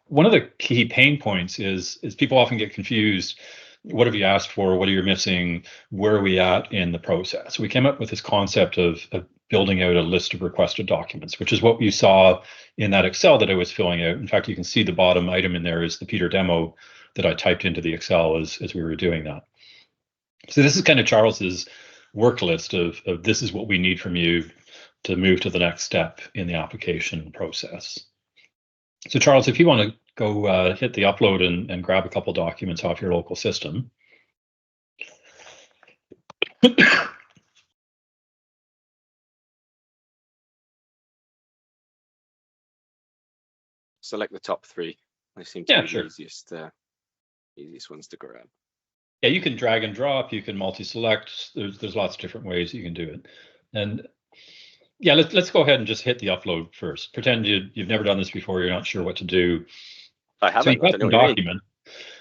One of the key pain points is people often get confused. What have you asked for? What are you missing? Where are we at in the process? We came up with this concept of building out a list of requested documents, which is what you saw in that Excel that I was filling out. In fact, you can see the bottom item in there is the Peter demo that I typed into the Excel as we were doing that. So this is kind of Charles's work list of this is what we need from you to move to the next step in the application process. So Charles, if you want to go hit the upload and grab a couple documents off your local system. Select the top three. They seem to be sure. the easiest ones to grab. Yeah, you can drag and drop, you can multi-select. There's lots of different ways you can do it. And yeah, let's go ahead and just hit the upload first. Pretend you've never done this before, you're not sure what to do. I haven't. So you've got the document.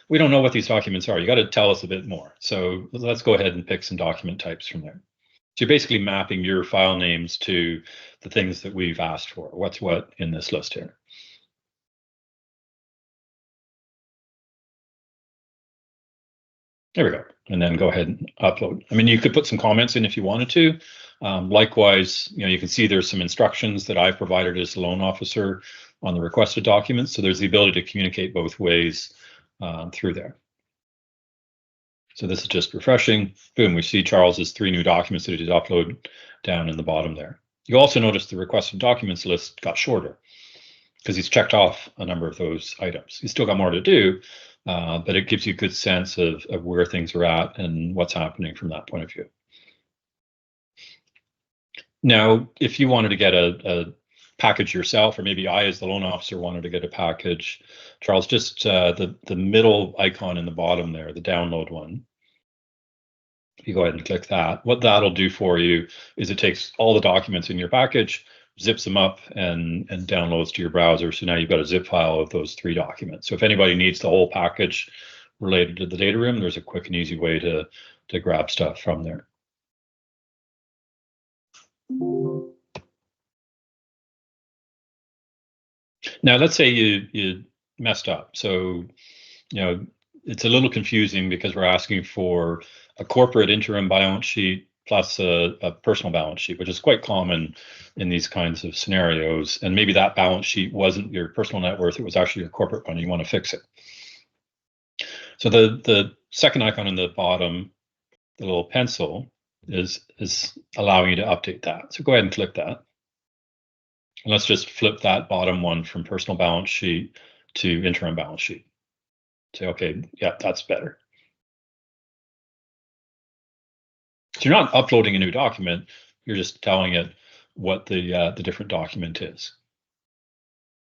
We don't know what these documents are. You got to tell us a bit more. So let's go ahead and pick some document types from there. So you're basically mapping your file names to the things that we've asked for. What's what in this list here. There we go. And then go ahead and upload. I mean, you could put some comments in if you wanted to. Likewise, you can see there's some instructions that I've provided as a loan officer on the requested documents. So there's the ability to communicate both ways through there. So this is just refreshing. Boom, we see Charles's 3 new documents that he did upload down in the bottom there. You also notice the requested documents list got shorter because he's checked off a number of those items. He's still got more to do, but it gives you a good sense of where things are at and what's happening from that point of view. Now, if you wanted to get a package yourself, or maybe I, as the loan officer, wanted to get a package. Charles, just the middle icon in the bottom there, the download one. If you go ahead and click that, what that'll do for you is it takes all the documents in your package, zips them up, and downloads to your browser. So now you've got a zip file of those 3 documents. So if anybody needs the whole package related to the data room, there's a quick and easy way to grab stuff from there. Now, let's say you messed up. So, it's a little confusing because we're asking for a corporate interim balance sheet plus a personal balance sheet, which is quite common in these kinds of scenarios. And maybe that balance sheet wasn't your personal net worth, it was actually your corporate one. You want to fix it. So the second icon in the bottom, the little pencil, is allowing you to update that. So go ahead and click that. And let's just flip that bottom one from personal balance sheet to interim balance sheet. Say, okay, yeah, that's better. So you're not uploading a new document, you're just telling it what the different document is.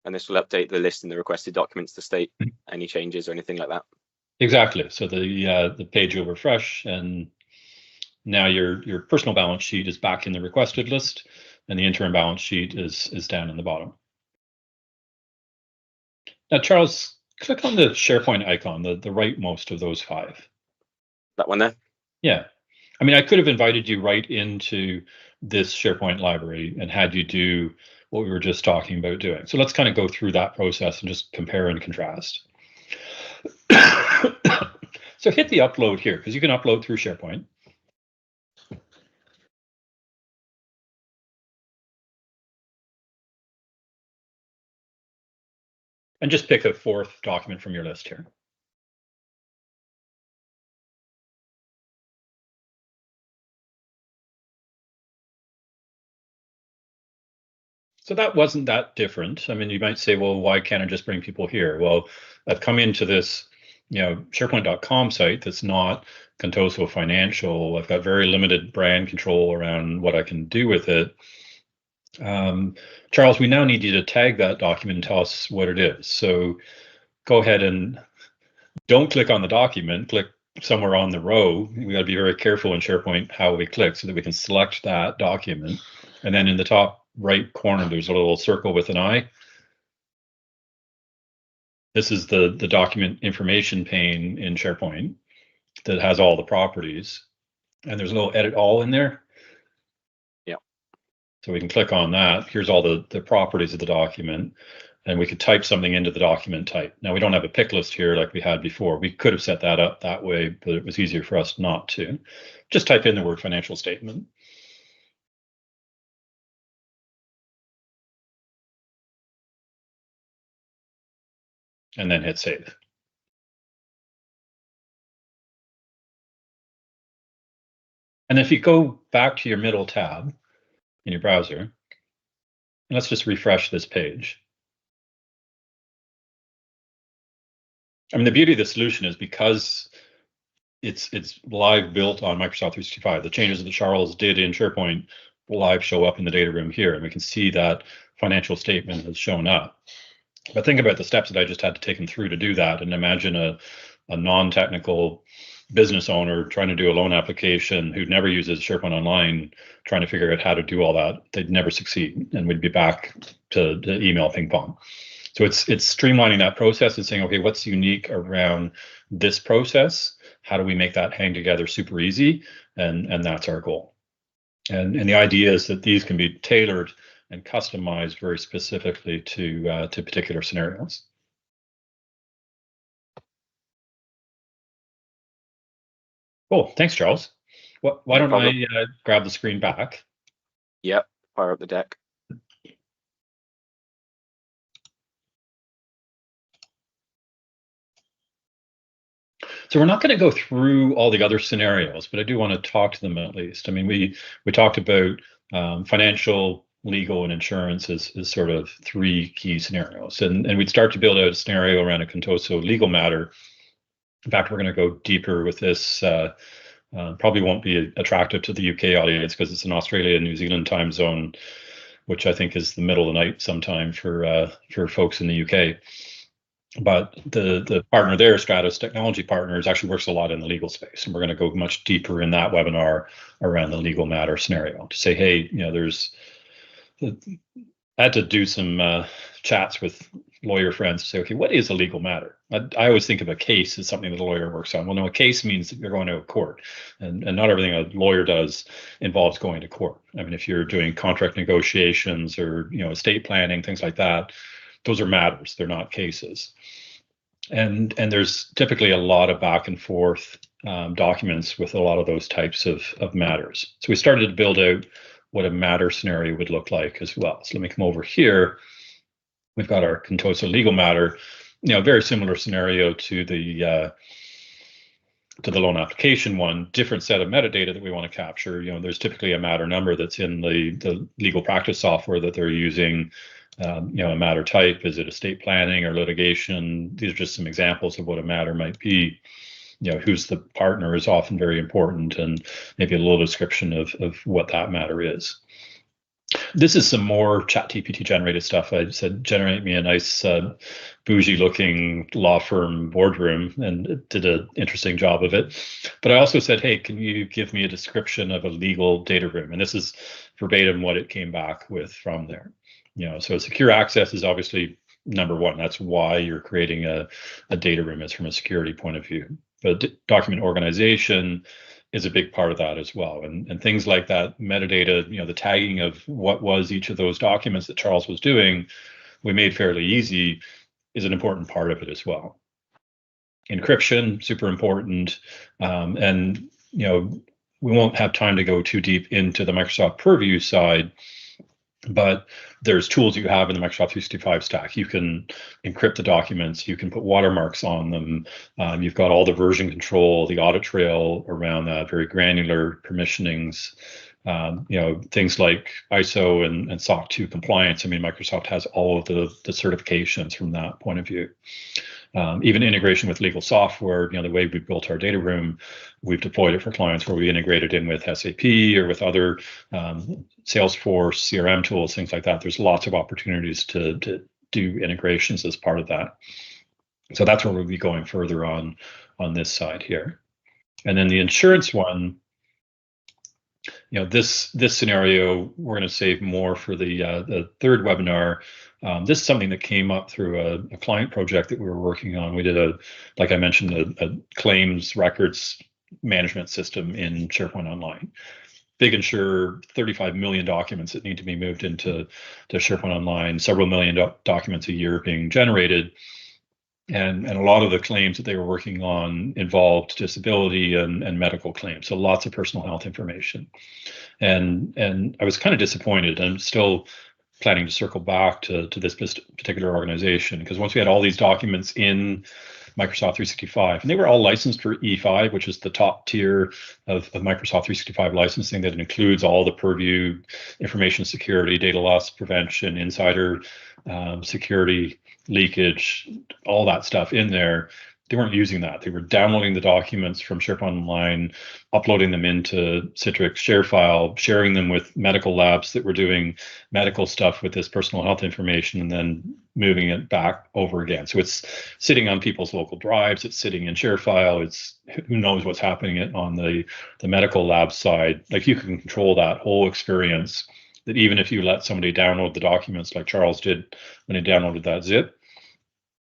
And this will update the list in the requested documents to state any changes or anything like that. Exactly. So the page will refresh, and now your personal balance sheet is back in the requested list, and the interim balance sheet is down in the bottom. Now, Charles, click on the SharePoint icon, the rightmost of those 5. That one there? Yeah. I mean, I could have invited you right into this SharePoint library and had you do what we were just talking about doing. So let's kind of go through that process and just compare and contrast. So hit the upload here, because you can upload through SharePoint. And just pick a 4th document from your list here. So that wasn't that different. I mean, you might say, well, why can't I just bring people here? Well, I've come into this, SharePoint.com site that's not Contoso Financial. I've got very limited brand control around what I can do with it. Charles, we now need you to tag that document and tell us what it is. So go ahead and don't click on the document, click somewhere on the row. We got to be very careful in SharePoint how we click so that we can select that document. And then in the top right corner, there's a little circle with an eye. This is the document information pane in SharePoint that has all the properties. And there's a little edit all in there. Yeah. So we can click on that. Here's all the properties of the document. And we could type something into the document type. Now, we don't have a pick list here like we had before. We could have set that up that way, but it was easier for us not to. Just type in the word financial statement. And then hit save. And if you go back to your middle tab in your browser, and let's just refresh this page. I mean, the beauty of the solution is because it's live built on Microsoft 365, the changes that Charles did in SharePoint will live show up in the data room here, and we can see that financial statement has shown up. But think about the steps that I just had to take them through to do that, and imagine a non-technical business owner trying to do a loan application who never uses SharePoint Online, trying to figure out how to do all that. They'd never succeed, and we'd be back to email ping pong. So it's streamlining that process and saying, okay, what's unique around this process? How do we make that hang together super easy? And that's our goal. And the idea is that these can be tailored and customized very specifically to particular scenarios. Cool. Thanks, Charles. Why don't I grab the screen back? Yep. Fire up the deck. So we're not going to go through all the other scenarios, but I do want to talk to them at least. I mean, we talked about financial, legal, and insurance as sort of 3 key scenarios. And we'd start to build out a scenario around a Contoso legal matter. In fact, we're going to go deeper with this. Probably won't be attractive to the UK audience because it's an Australia and New Zealand time zone which I think is the middle of the night sometime for folks in the UK. But the partner there, Stratus Technology Partners, actually works a lot in the legal space, and we're going to go much deeper in that webinar around the legal matter scenario to say, hey, I had to do some chats with lawyer friends to say, okay, what is a legal matter? I always think of a case as something that a lawyer works on. Well, no, a case means that you're going to a court, and not everything a lawyer does involves going to court. I mean, if you're doing contract negotiations or estate planning, things like that, those are matters. They're not cases. And there's typically a lot of back and forth documents with a lot of those types of matters. So we started to build out what a matter scenario would look like as well. So let me come over here. We've got our Contoso legal matter, very similar scenario to the loan application one, different set of metadata that we want to capture. There's typically a matter number that's in the legal practice software that they're using. A matter type, is it estate planning or litigation? These are just some examples of what a matter might be. Who's the partner is often very important, and maybe a little description of what that matter is. This is some more ChatGPT generated stuff. I said, generate me a nice bougie looking law firm boardroom, and it did an interesting job of it. But I also said, hey, can you give me a description of a legal data room? And this is verbatim what it came back with from there. So secure access is obviously number one. That's why you're creating a data room, is from a security point of view. But document organization is a big part of that as well. And things like that metadata, the tagging of what was each of those documents that Charles was doing, we made fairly easy, is an important part of it as well. Encryption, super important. And we won't have time to go too deep into the Microsoft Purview side, but there's tools you have in the Microsoft 365 stack. You can encrypt the documents. You can put watermarks on them. You've got all the version control, the audit trail around that, very granular permissionings. Things like ISO and SOC 2 compliance. I mean, Microsoft has all of the certifications from that point of view. Even integration with legal software, the way we built our data room, we've deployed it for clients where we integrated in with SAP or with other Salesforce, CRM tools, things like that. There's lots of opportunities to do integrations as part of that. So that's where we'll be going further on this side here. And then the insurance one, this scenario, we're going to save more for the third webinar. This is something that came up through a client project that we were working on. We did like I mentioned, a claims records management system in SharePoint Online. Big insurer, 35 million documents that need to be moved into SharePoint Online, several million documents a year being generated. And a lot of the claims that they were working on involved disability and medical claims, so lots of personal health information. And I was kind of disappointed. I'm still planning to circle back to this particular organization, because once we had all these documents in Microsoft 365, and they were all licensed for E5, which is the top tier of Microsoft 365 licensing that includes all the Purview, information security, data loss prevention, insider security, leakage, all that stuff in there. They weren't using that. They were downloading the documents from SharePoint Online, uploading them into Citrix ShareFile, sharing them with medical labs that were doing medical stuff with this personal health information, and then moving it back over again. So it's sitting on people's local drives. It's sitting in ShareFile. It's who knows what's happening on the medical lab side. Like, you can control that whole experience, that even if you let somebody download the documents like Charles did when he downloaded that zip,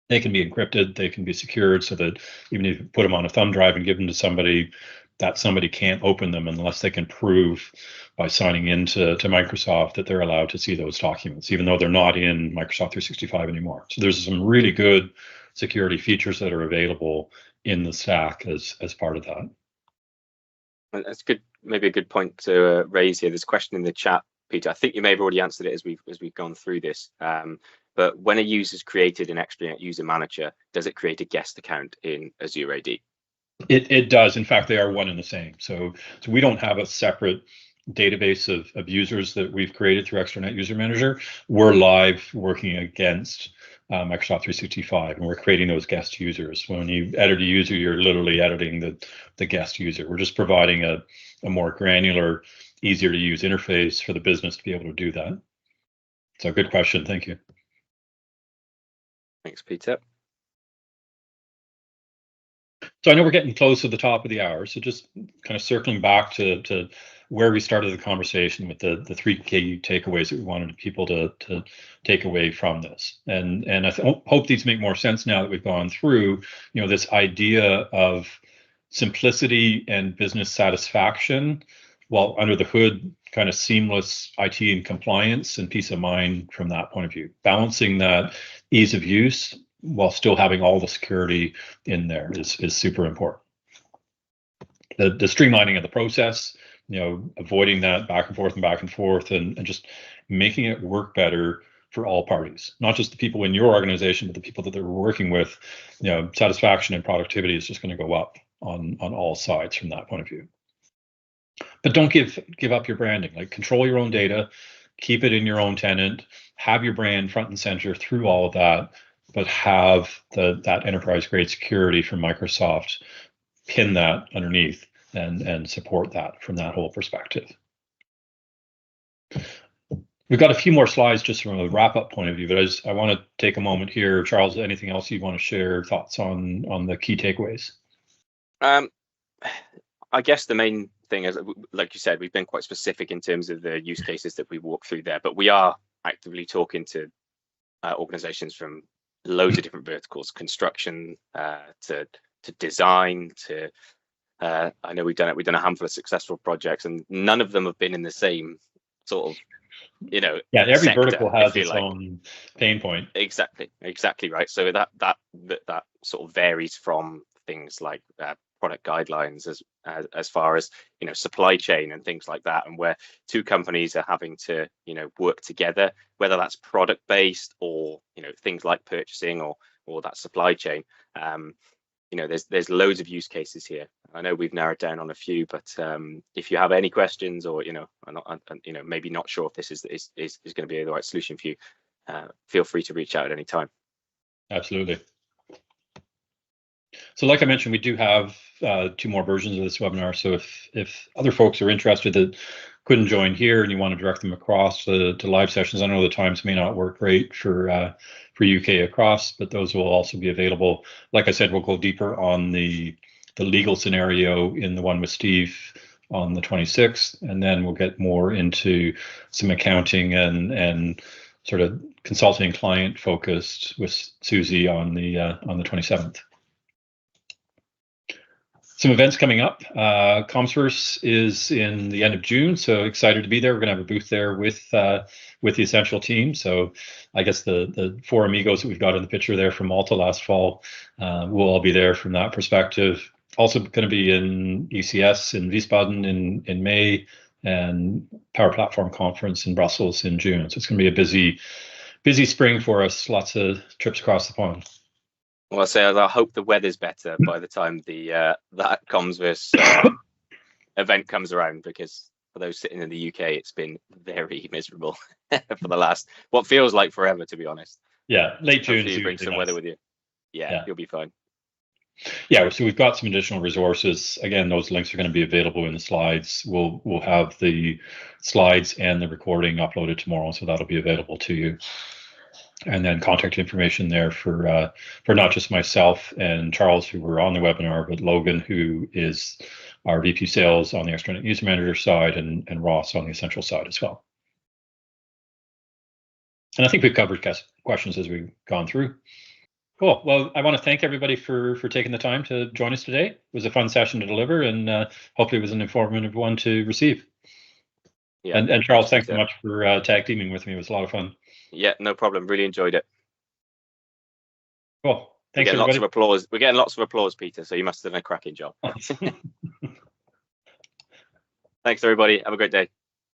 they can be encrypted, they can be secured, so that even if you put them on a thumb drive and give them to somebody, that somebody can't open them unless they can prove by signing into Microsoft that they're allowed to see those documents, even though they're not in Microsoft 365 anymore. So there's some really good security features that are available in the stack as part of that. That's good. Maybe a good point to raise here. There's a question in the chat, Peter. I think you may have already answered it as we've gone through this. But when a user's created an extranet user manager, does it create a guest account in Azure AD? It does. In fact, they are one and the same. So we don't have a separate database of users that we've created through extranet user manager. We're live working against Microsoft 365, and we're creating those guest users. When you edit a user, you're literally editing the guest user. We're just providing a more granular, easier to use interface for the business to be able to do that. So good question. Thank you. Thanks, Peter. So I know we're getting close to the top of the hour. So just kind of circling back to where we started the conversation with the three key takeaways that we wanted people to take away from this. And I hope these make more sense now that we've gone through, this idea of simplicity and business satisfaction, while under the hood, kind of seamless IT and compliance and peace of mind from that point of view, balancing that ease of use while still having all the security in there is super important. The streamlining of the process, avoiding that back and forth and just making it work better for all parties, not just the people in your organization, but the people that they're working with. Satisfaction and productivity is just going to go up on all sides from that point of view. But don't give up your branding. Like, control your own data, keep it in your own tenant, have your brand front and center through all of that, but have that enterprise grade security from Microsoft pin that underneath and support that from that whole perspective. We've got a few more slides just from a wrap up point of view, but I want to take a moment here. Charles, anything else you want to share, thoughts on the key takeaways? I guess the main thing is, like you said, we've been quite specific in terms of the use cases that we walk through there, but we are actively talking to organizations from loads of different verticals, construction to design to I know we've done a handful of successful projects, and none of them have been in the same sort of every sector, vertical has its own pain point. Exactly right. So that sort of varies from things like product guidelines as far as supply chain and things like that, and where two companies are having to work together, whether that's product based or things like purchasing or that supply chain. There's loads of use cases here. I know we've narrowed down on a few, but if you have any questions or maybe not sure if this is going to be the right solution for you, feel free to reach out at any time. Absolutely. So like I mentioned, we do have 2 more versions of this webinar. So if other folks are interested that couldn't join here and you want to direct them across to live sessions, I know the times may not work great for UK across, but those will also be available. Like I said, we'll go deeper on the legal scenario in the one with Steve on the 26th, and then we'll get more into some accounting and sort of consulting client focused with Susie on the 27th. Some events coming up. Comsverse is in the end of June, so excited to be there. We're going to have a booth there with the Essential team. So I guess the 4 amigos that we've got in the picture there from Malta last fall will all be there from that perspective. Also going to be in ECS in Wiesbaden in May, and Power Platform Conference in Brussels in June. So it's going to be a busy spring for us. Lots of trips across the pond. Well, I hope the weather's better by the time that Comsverse event comes around, because for those sitting in the UK, it's been very miserable for the last what feels like forever, to be honest. Yeah, late June. Hopefully you bring some weather with you. Yeah, you'll be fine. Yeah, so we've got some additional resources. Again, those links are going to be available in the slides. We'll have the slides and the recording uploaded tomorrow, so that'll be available to you. And then contact information there for not just myself and Charles, who were on the webinar, but Logan, who is our VP Sales on the Extranet User Manager side, and Ross on the Essential side as well. And I think we've covered questions as we've gone through. Cool. Well, I want to thank everybody for taking the time to join us today. It was a fun session to deliver, and hopefully it was an informative one to receive. Yeah. And Charles, thanks so much for tag teaming with me. It was a lot of fun. Yeah, no problem. Really enjoyed it. Cool. Thanks, everybody. Lots of applause. We're getting lots of applause, Peter. So you must have done a cracking job. Thanks, everybody. Have a great day.